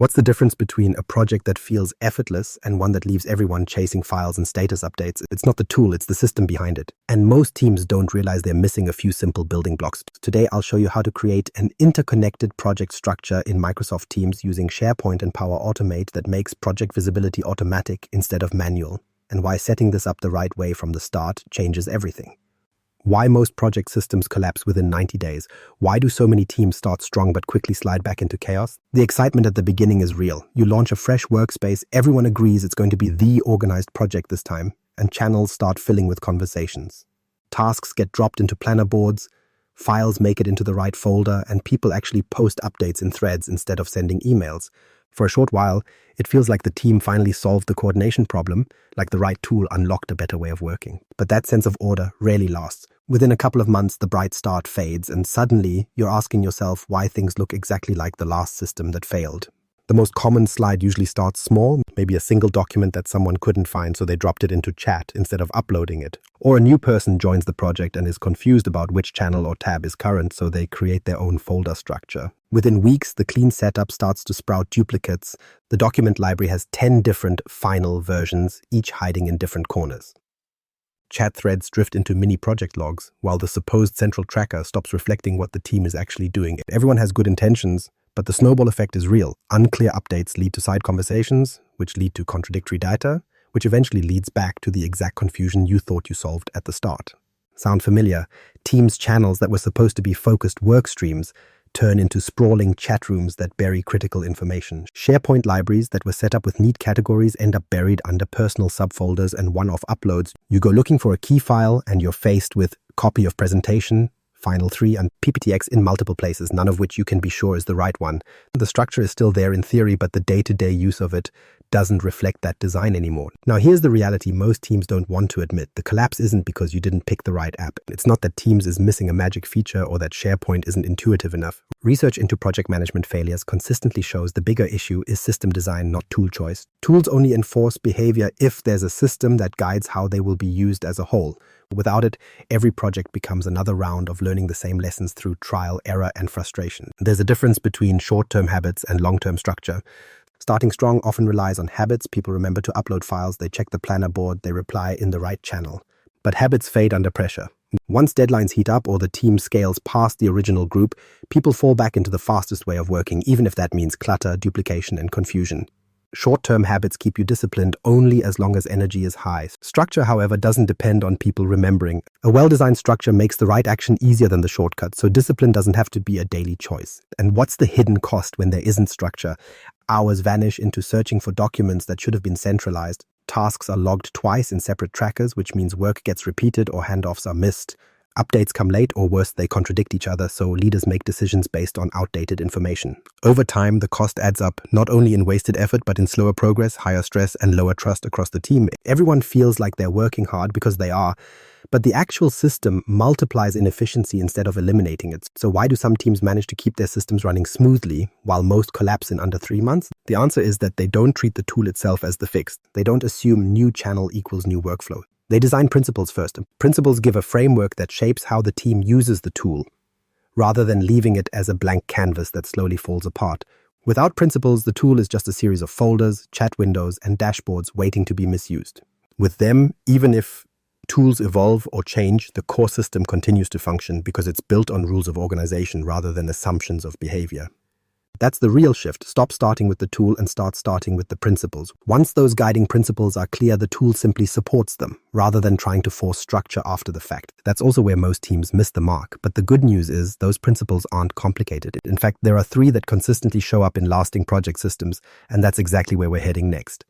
What's the difference between a project that feels effortless and one that leaves everyone chasing files and status updates? It's not the tool, it's the system behind it. And most teams don't realize they're missing a few simple building blocks. Today, I'll show you how to create an interconnected project structure in Microsoft Teams using SharePoint and Power Automate that makes project visibility automatic instead of manual, and why setting this up the right way from the start changes everything. Why most project systems collapse within 90 days. Why do so many teams start strong but quickly slide back into chaos? The excitement at the beginning is real. You launch a fresh workspace, everyone agrees it's going to be the organized project this time, and channels start filling with conversations. Tasks get dropped into planner boards, files make it into the right folder, and people actually post updates in threads instead of sending emails. For a short while, it feels like the team finally solved the coordination problem, like the right tool unlocked a better way of working. But that sense of order rarely lasts. Within a couple of months, the bright start fades, and suddenly you're asking yourself why things look exactly like the last system that failed. The most common slide usually starts small, maybe a single document that someone couldn't find, so they dropped it into chat instead of uploading it. Or a new person joins the project and is confused about which channel or tab is current, so they create their own folder structure. Within weeks, the clean setup starts to sprout duplicates. The document library has 10 different final versions, each hiding in different corners. Chat threads drift into mini project logs, while the supposed central tracker stops reflecting what the team is actually doing. Everyone has good intentions, but the snowball effect is real. Unclear updates lead to side conversations, which lead to contradictory data, which eventually leads back to the exact confusion you thought you solved at the start. Sound familiar? Teams' channels that were supposed to be focused work streams turn into sprawling chat rooms that bury critical information. SharePoint libraries that were set up with neat categories end up buried under personal subfolders and one-off uploads. You go looking for a key file and you're faced with copy of presentation, Final 3, and PPTX in multiple places, none of which you can be sure is the right one. The structure is still there in theory, but the day-to-day use of it doesn't reflect that design anymore. Now, here's the reality most teams don't want to admit. The collapse isn't because you didn't pick the right app. It's not that Teams is missing a magic feature or that SharePoint isn't intuitive enough. Research into project management failures consistently shows the bigger issue is system design, not tool choice. Tools only enforce behavior if there's a system that guides how they will be used as a whole. Without it, every project becomes another round of learning the same lessons through trial, error, and frustration. There's a difference between short-term habits and long-term structure. Starting strong often relies on habits. People remember to upload files, they check the planner board, they reply in the right channel. But habits fade under pressure. Once deadlines heat up or the team scales past the original group, people fall back into the fastest way of working, even if that means clutter, duplication, and confusion. Short-term habits keep you disciplined only as long as energy is high. Structure, however, doesn't depend on people remembering. A well-designed structure makes the right action easier than the shortcut, so discipline doesn't have to be a daily choice. And what's the hidden cost when there isn't structure? Hours vanish into searching for documents that should have been centralized. Tasks are logged twice in separate trackers, which means work gets repeated or handoffs are missed. Updates come late, or worse, they contradict each other, so leaders make decisions based on outdated information. Over time, the cost adds up, not only in wasted effort, but in slower progress, higher stress, and lower trust across the team. Everyone feels like they're working hard because they are, but the actual system multiplies inefficiency instead of eliminating it. So why do some teams manage to keep their systems running smoothly while most collapse in under 3 months? The answer is that they don't treat the tool itself as the fix. They don't assume new channel equals new workflow. They design principles first. Principles give a framework that shapes how the team uses the tool, rather than leaving it as a blank canvas that slowly falls apart. Without principles, the tool is just a series of folders, chat windows, and dashboards waiting to be misused. With them, even if tools evolve or change, the core system continues to function because it's built on rules of organization rather than assumptions of behavior. That's the real shift. Stop starting with the tool and start starting with the principles. Once those guiding principles are clear, the tool simply supports them, rather than trying to force structure after the fact. That's also where most teams miss the mark. But the good news is those principles aren't complicated. In fact, there are 3 that consistently show up in lasting project systems, and that's exactly where we're heading next.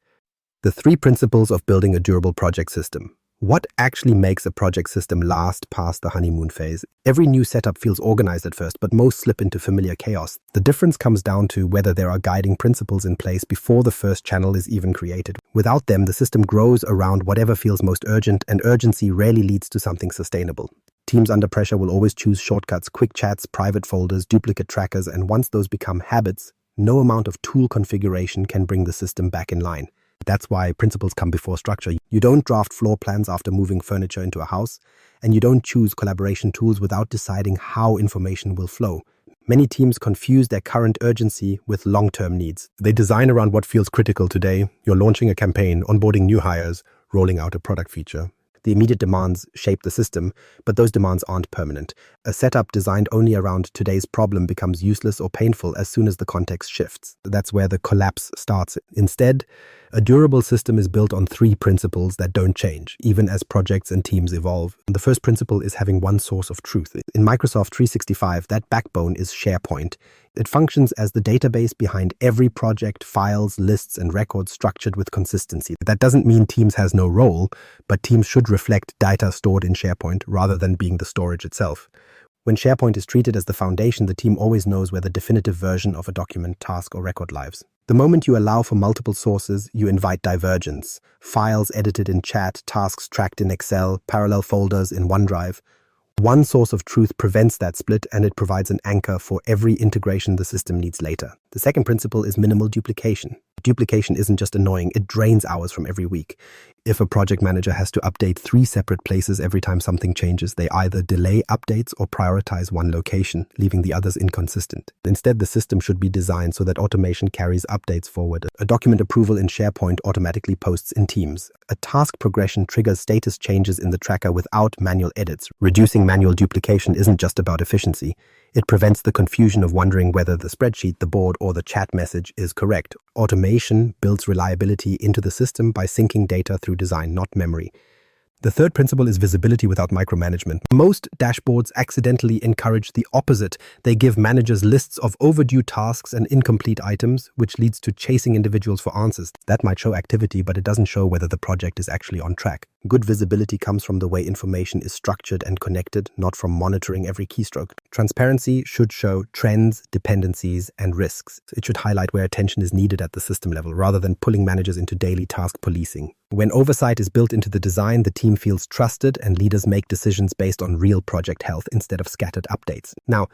The 3 principles of building a durable project system. What actually makes a project system last past the honeymoon phase? Every new setup feels organized at first, but most slip into familiar chaos. The difference comes down to whether there are guiding principles in place before the first channel is even created. Without them, the system grows around whatever feels most urgent, and urgency rarely leads to something sustainable. Teams under pressure will always choose shortcuts, quick chats, private folders, duplicate trackers, and once those become habits, no amount of tool configuration can bring the system back in line. That's why principles come before structure. You don't draft floor plans after moving furniture into a house, and you don't choose collaboration tools without deciding how information will flow. Many teams confuse their current urgency with long-term needs. They design around what feels critical today. You're launching a campaign, onboarding new hires, rolling out a product feature. The immediate demands shape the system, but those demands aren't permanent. A setup designed only around today's problem becomes useless or painful as soon as the context shifts. That's where the collapse starts. Instead, a durable system is built on three principles that don't change, even as projects and teams evolve. The first principle is having one source of truth. In Microsoft 365, that backbone is SharePoint. It functions as the database behind every project, files, lists, and records structured with consistency. That doesn't mean Teams has no role, but Teams should reflect data stored in SharePoint rather than being the storage itself. When SharePoint is treated as the foundation, the team always knows where the definitive version of a document, task, or record lives. The moment you allow for multiple sources, you invite divergence. Files edited in chat, tasks tracked in Excel, parallel folders in OneDrive. One source of truth prevents that split, and it provides an anchor for every integration the system needs later. The second principle is minimal duplication. Duplication isn't just annoying, it drains hours from every week. If a project manager has to update 3 separate places every time something changes, they either delay updates or prioritize one location, leaving the others inconsistent. Instead, the system should be designed so that automation carries updates forward. A document approval in SharePoint automatically posts in Teams. A task progression triggers status changes in the tracker without manual edits. Reducing manual duplication isn't just about efficiency. It prevents the confusion of wondering whether the spreadsheet, the board, or the chat message is correct. Automation builds reliability into the system by syncing data through design, not memory. The third principle is visibility without micromanagement. Most dashboards accidentally encourage the opposite. They give managers lists of overdue tasks and incomplete items, which leads to chasing individuals for answers. That might show activity, but it doesn't show whether the project is actually on track. Good visibility comes from the way information is structured and connected, not from monitoring every keystroke. Transparency should show trends, dependencies, and risks. It should highlight where attention is needed at the system level, rather than pulling managers into daily task policing. When oversight is built into the design, the team feels trusted and leaders make decisions based on real project health instead of scattered updates. Now,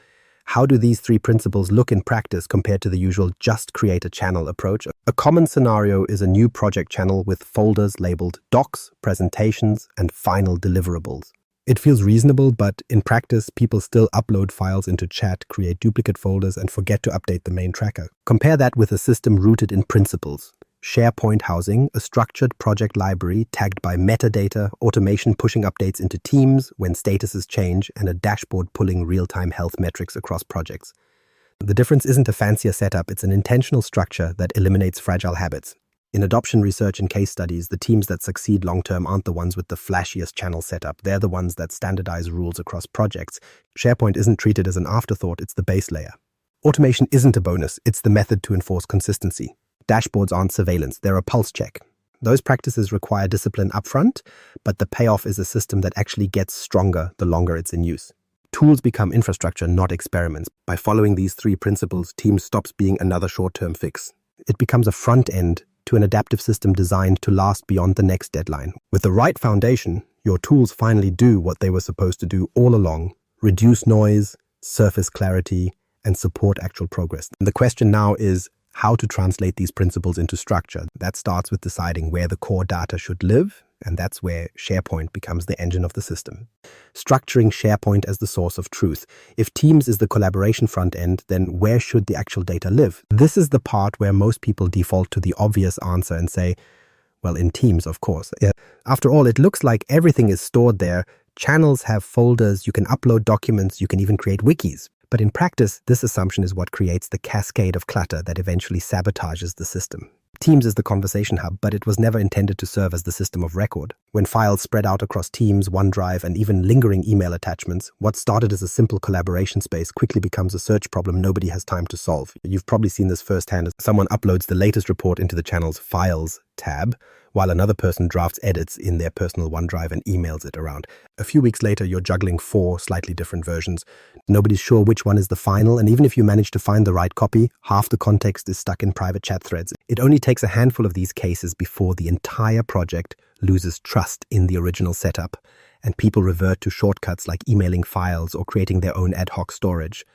how do these 3 principles look in practice compared to the usual just create a channel approach? A common scenario is a new project channel with folders labeled docs, presentations, and final deliverables. It feels reasonable, but in practice, people still upload files into chat, create duplicate folders, and forget to update the main tracker. Compare that with a system rooted in principles. SharePoint housing, a structured project library tagged by metadata, automation pushing updates into Teams when statuses change, and a dashboard pulling real-time health metrics across projects. The difference isn't a fancier setup, it's an intentional structure that eliminates fragile habits. In adoption research and case studies, the teams that succeed long-term aren't the ones with the flashiest channel setup. They're the ones that standardize rules across projects. SharePoint isn't treated as an afterthought, it's the base layer. Automation isn't a bonus, it's the method to enforce consistency. Dashboards aren't surveillance, they're a pulse check. Those practices require discipline upfront, but the payoff is a system that actually gets stronger the longer it's in use. Tools become infrastructure, not experiments. By following these 3 principles, Teams stops being another short-term fix. It becomes a front end to an adaptive system designed to last beyond the next deadline. With the right foundation, your tools finally do what they were supposed to do all along: reduce noise, surface clarity, and support actual progress. And the question now is how to translate these principles into structure. That starts with deciding where the core data should live, and that's where SharePoint becomes the engine of the system. Structuring SharePoint as the source of truth. If Teams is the collaboration front end, then where should the actual data live? This is the part where most people default to the obvious answer and say, well, in Teams, of course. After all, it looks like everything is stored there. Channels have folders, you can upload documents, you can even create wikis. But in practice, this assumption is what creates the cascade of clutter that eventually sabotages the system. Teams is the conversation hub, but it was never intended to serve as the system of record. When files spread out across Teams, OneDrive, and even lingering email attachments, what started as a simple collaboration space quickly becomes a search problem nobody has time to solve. You've probably seen this firsthand as someone uploads the latest report into the channel's Files tab, while another person drafts edits in their personal OneDrive and emails it around. A few weeks later, you're juggling 4 slightly different versions. Nobody's sure which one is the final, and even if you manage to find the right copy, half the context is stuck in private chat threads. It only takes a handful of these cases before the entire project loses trust in the original setup, and people revert to shortcuts like emailing files or creating their own ad hoc storage.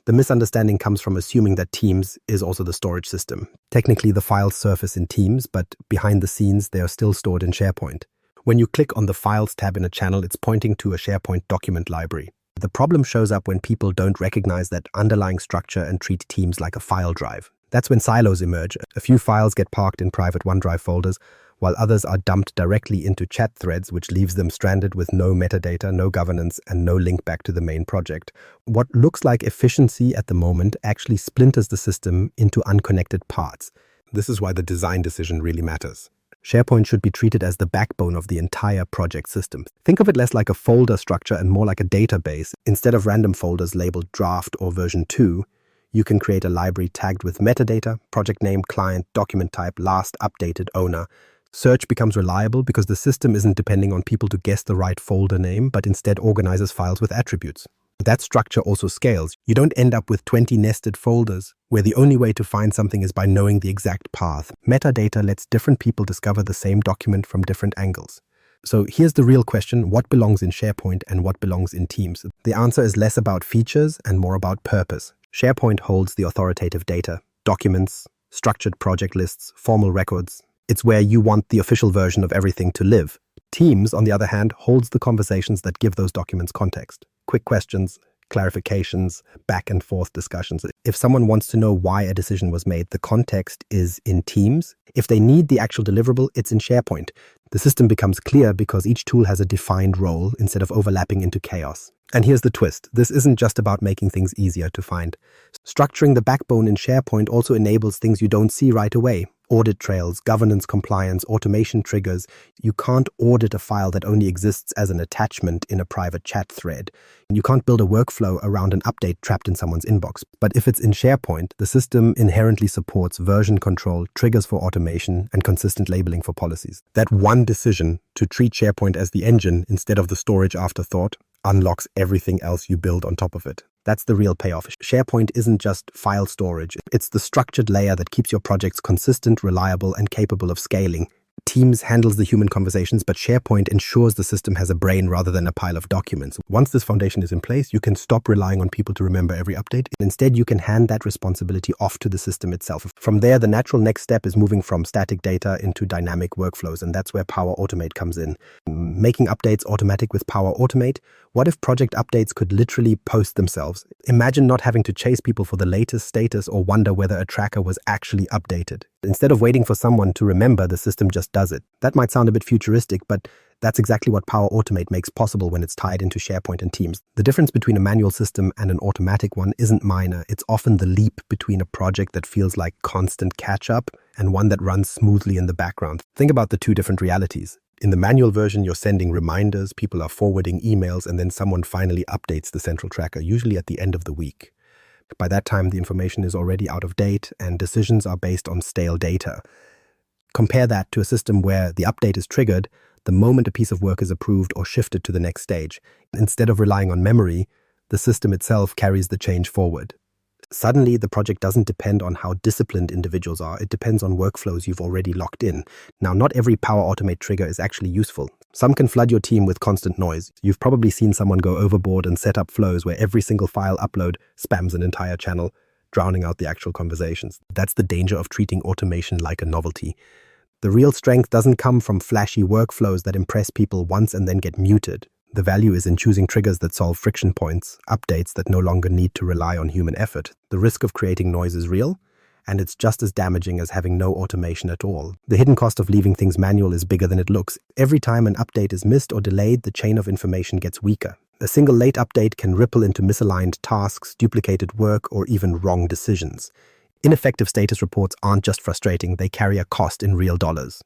The misunderstanding comes from assuming that Teams is also the storage system. Technically, the files surface in Teams, but behind the scenes, they are still stored in SharePoint. When you click on the Files tab in a channel, it's pointing to a SharePoint document library. The problem shows up when people don't recognize that underlying structure and treat teams like a file drive. That's when silos emerge. A few files get parked in private OneDrive folders, while others are dumped directly into chat threads, which leaves them stranded with no metadata, no governance, and no link back to the main project. What looks like efficiency at the moment actually splinters the system into unconnected parts. This is why the design decision really matters. SharePoint should be treated as the backbone of the entire project system. Think of it less like a folder structure and more like a database. Instead of random folders labeled draft or version 2, you can create a library tagged with metadata, project name, client, document type, last updated owner. Search becomes reliable because the system isn't depending on people to guess the right folder name, but instead organizes files with attributes. That structure also scales. You don't end up with 20 nested folders, where the only way to find something is by knowing the exact path. Metadata lets different people discover the same document from different angles. So here's the real question: what belongs in SharePoint and what belongs in Teams? The answer is less about features and more about purpose. SharePoint holds the authoritative data, documents, structured project lists, formal records. It's where you want the official version of everything to live. Teams, on the other hand, holds the conversations that give those documents context. Quick questions, clarifications, back and forth discussions. If someone wants to know why a decision was made, the context is in Teams. If they need the actual deliverable, it's in SharePoint. The system becomes clear because each tool has a defined role instead of overlapping into chaos. And here's the twist. This isn't just about making things easier to find. Structuring the backbone in SharePoint also enables things you don't see right away. Audit trails, governance compliance, automation triggers. You can't audit a file that only exists as an attachment in a private chat thread. You can't build a workflow around an update trapped in someone's inbox. But if it's in SharePoint, the system inherently supports version control, triggers for automation, and consistent labeling for policies. That one decision to treat SharePoint as the engine instead of the storage afterthought unlocks everything else you build on top of it. That's the real payoff. SharePoint isn't just file storage. It's the structured layer that keeps your projects consistent, reliable, and capable of scaling. Teams handles the human conversations, but SharePoint ensures the system has a brain rather than a pile of documents. Once this foundation is in place, you can stop relying on people to remember every update. Instead, you can hand that responsibility off to the system itself. From there, the natural next step is moving from static data into dynamic workflows, and that's where Power Automate comes in. Making updates automatic with Power Automate. What if project updates could literally post themselves? Imagine not having to chase people for the latest status or wonder whether a tracker was actually updated. Instead of waiting for someone to remember, the system just does it. That might sound a bit futuristic, but that's exactly what Power Automate makes possible when it's tied into SharePoint and Teams. The difference between a manual system and an automatic one isn't minor. It's often the leap between a project that feels like constant catch-up and one that runs smoothly in the background. Think about the two different realities. In the manual version, you're sending reminders, people are forwarding emails, and then someone finally updates the central tracker, usually at the end of the week. By that time, the information is already out of date and decisions are based on stale data. Compare that to a system where the update is triggered the moment a piece of work is approved or shifted to the next stage. Instead of relying on memory, the system itself carries the change forward. Suddenly, the project doesn't depend on how disciplined individuals are. It depends on workflows you've already locked in. Now, not every Power Automate trigger is actually useful. Some can flood your team with constant noise. You've probably seen someone go overboard and set up flows where every single file upload spams an entire channel, drowning out the actual conversations. That's the danger of treating automation like a novelty. The real strength doesn't come from flashy workflows that impress people once and then get muted. The value is in choosing triggers that solve friction points, updates that no longer need to rely on human effort. The risk of creating noise is real, and it's just as damaging as having no automation at all. The hidden cost of leaving things manual is bigger than it looks. Every time an update is missed or delayed, the chain of information gets weaker. A single late update can ripple into misaligned tasks, duplicated work, or even wrong decisions. Ineffective status reports aren't just frustrating, they carry a cost in real dollars.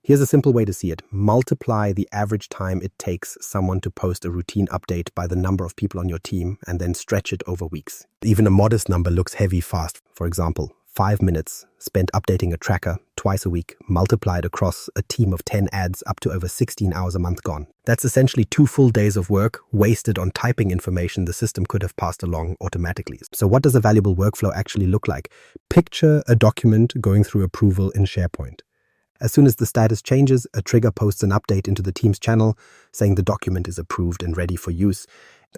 Here's a simple way to see it. Multiply the average time it takes someone to post a routine update by the number of people on your team and then stretch it over weeks. Even a modest number looks heavy fast. For example, 5 minutes spent updating a tracker twice a week, multiplied across a team of 10 ads up to over 16 hours a month gone. That's essentially 2 full days of work wasted on typing information the system could have passed along automatically. So what does a valuable workflow actually look like? Picture a document going through approval in SharePoint. As soon as the status changes, a trigger posts an update into the Teams channel saying the document is approved and ready for use.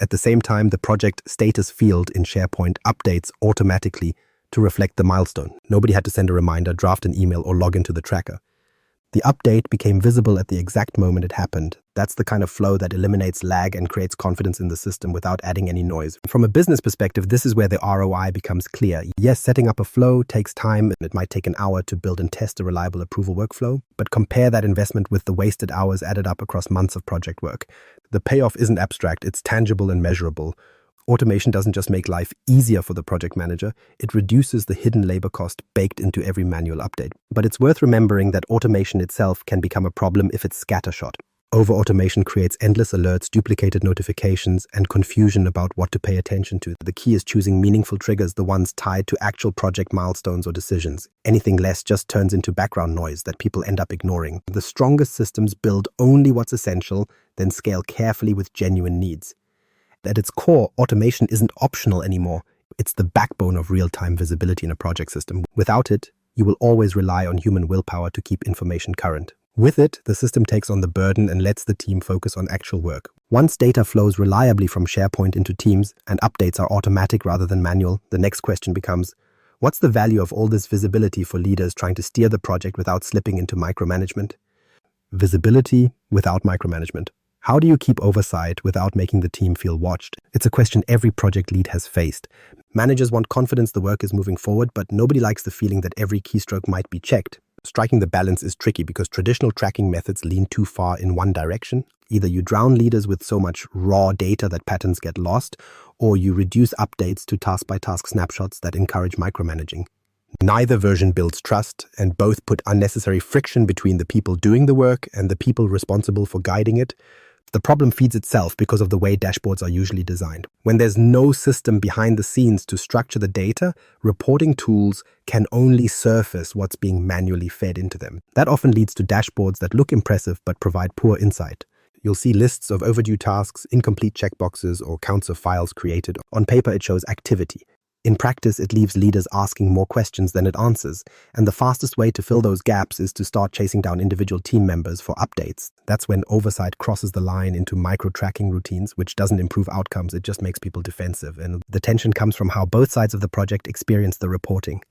At the same time, the project status field in SharePoint updates automatically to reflect the milestone. Nobody had to send a reminder, draft an email, or log into the tracker. The update became visible at the exact moment it happened. That's the kind of flow that eliminates lag and creates confidence in the system without adding any noise. From a business perspective, this is where the ROI becomes clear. Yes, setting up a flow takes time, and it might take an hour to build and test a reliable approval workflow, but compare that investment with the wasted hours added up across months of project work. The payoff isn't abstract, it's tangible and measurable. Automation doesn't just make life easier for the project manager, it reduces the hidden labor cost baked into every manual update. But it's worth remembering that automation itself can become a problem if it's scattershot. Over-automation creates endless alerts, duplicated notifications, and confusion about what to pay attention to. The key is choosing meaningful triggers, the ones tied to actual project milestones or decisions. Anything less just turns into background noise that people end up ignoring. The strongest systems build only what's essential, then scale carefully with genuine needs. At its core, automation isn't optional anymore. It's the backbone of real-time visibility in a project system. Without it, you will always rely on human willpower to keep information current. With it, the system takes on the burden and lets the team focus on actual work. Once data flows reliably from SharePoint into Teams and updates are automatic rather than manual, the next question becomes, what's the value of all this visibility for leaders trying to steer the project without slipping into micromanagement? Visibility without micromanagement. How do you keep oversight without making the team feel watched? It's a question every project lead has faced. Managers want confidence the work is moving forward, but nobody likes the feeling that every keystroke might be checked. Striking the balance is tricky because traditional tracking methods lean too far in one direction. Either you drown leaders with so much raw data that patterns get lost, or you reduce updates to task-by-task snapshots that encourage micromanaging. Neither version builds trust, and both put unnecessary friction between the people doing the work and the people responsible for guiding it. The problem feeds itself because of the way dashboards are usually designed. When there's no system behind the scenes to structure the data, reporting tools can only surface what's being manually fed into them. That often leads to dashboards that look impressive but provide poor insight. You'll see lists of overdue tasks, incomplete checkboxes, or counts of files created. On paper, it shows activity. In practice, it leaves leaders asking more questions than it answers, and the fastest way to fill those gaps is to start chasing down individual team members for updates. That's when oversight crosses the line into micro-tracking routines, which doesn't improve outcomes, it just makes people defensive. And the tension comes from how both sides of the project experience the reporting.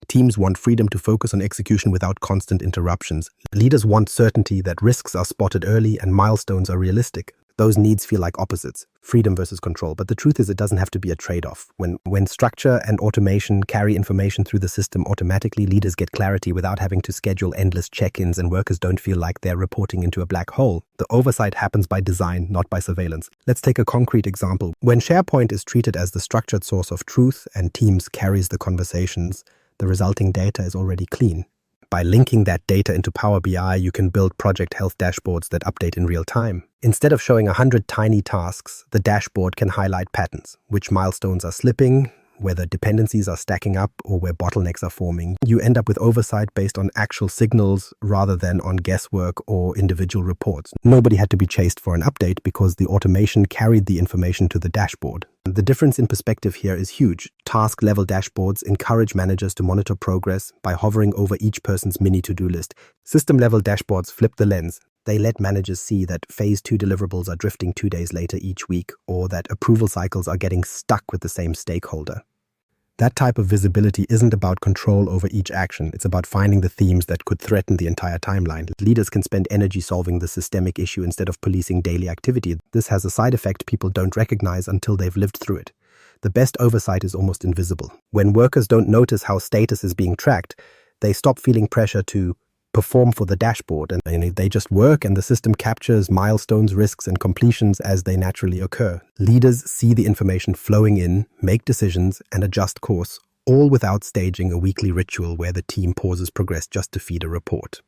Teams want freedom to focus on execution without constant interruptions. Leaders want certainty that risks are spotted early and milestones are realistic. Those needs feel like opposites, freedom versus control. But the truth is it doesn't have to be a trade-off. When structure and automation carry information through the system automatically, leaders get clarity without having to schedule endless check-ins, and workers don't feel like they're reporting into a black hole. The oversight happens by design, not by surveillance. Let's take a concrete example. When SharePoint is treated as the structured source of truth and Teams carries the conversations, the resulting data is already clean. By linking that data into Power BI, you can build project health dashboards that update in real time. Instead of showing 100 tiny tasks, the dashboard can highlight patterns, which milestones are slipping, whether dependencies are stacking up, or where bottlenecks are forming. You end up with oversight based on actual signals rather than on guesswork or individual reports. Nobody had to be chased for an update because the automation carried the information to the dashboard. The difference in perspective here is huge. Task-level dashboards encourage managers to monitor progress by hovering over each person's mini to-do list. System-level dashboards flip the lens. They let managers see that Phase 2 deliverables are drifting 2 days later each week, or that approval cycles are getting stuck with the same stakeholder. That type of visibility isn't about control over each action. It's about finding the themes that could threaten the entire timeline. Leaders can spend energy solving the systemic issue instead of policing daily activity. This has a side effect people don't recognize until they've lived through it. The best oversight is almost invisible. When workers don't notice how status is being tracked, they stop feeling pressure to perform for the dashboard, and they just work, and the system captures milestones, risks, and completions as they naturally occur. Leaders see the information flowing in, make decisions, and adjust course, all without staging a weekly ritual where the team pauses progress just to feed a report.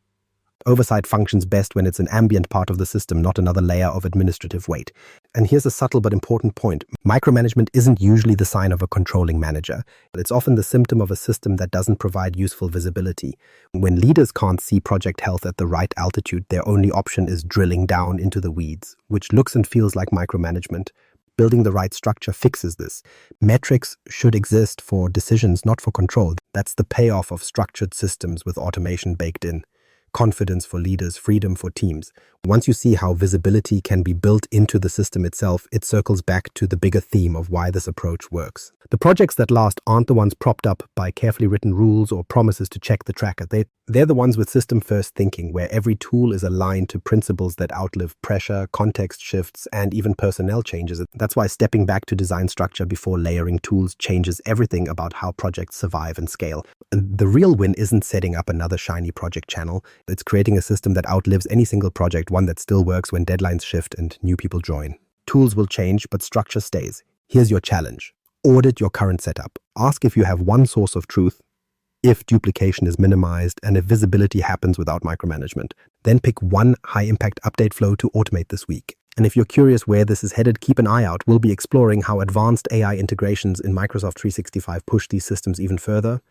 Oversight functions best when it's an ambient part of the system, not another layer of administrative weight. And here's a subtle but important point. Micromanagement isn't usually the sign of a controlling manager. It's often the symptom of a system that doesn't provide useful visibility. When leaders can't see project health at the right altitude, their only option is drilling down into the weeds, which looks and feels like micromanagement. Building the right structure fixes this. Metrics should exist for decisions, not for control. That's the payoff of structured systems with automation baked in. Confidence for leaders, freedom for teams. Once you see how visibility can be built into the system itself, it circles back to the bigger theme of why this approach works. The projects that last aren't the ones propped up by carefully written rules or promises to check the tracker. They're the ones with system-first thinking, where every tool is aligned to principles that outlive pressure, context shifts, and even personnel changes. That's why stepping back to design structure before layering tools changes everything about how projects survive and scale. And the real win isn't setting up another shiny project channel. It's creating a system that outlives any single project, one that still works when deadlines shift and new people join. Tools will change, but structure stays. Here's your challenge. Audit your current setup. Ask if you have one source of truth, if duplication is minimized, and if visibility happens without micromanagement. Then pick one high-impact update flow to automate this week. And if you're curious where this is headed, keep an eye out. We'll be exploring how advanced AI integrations in Microsoft 365 push these systems even further.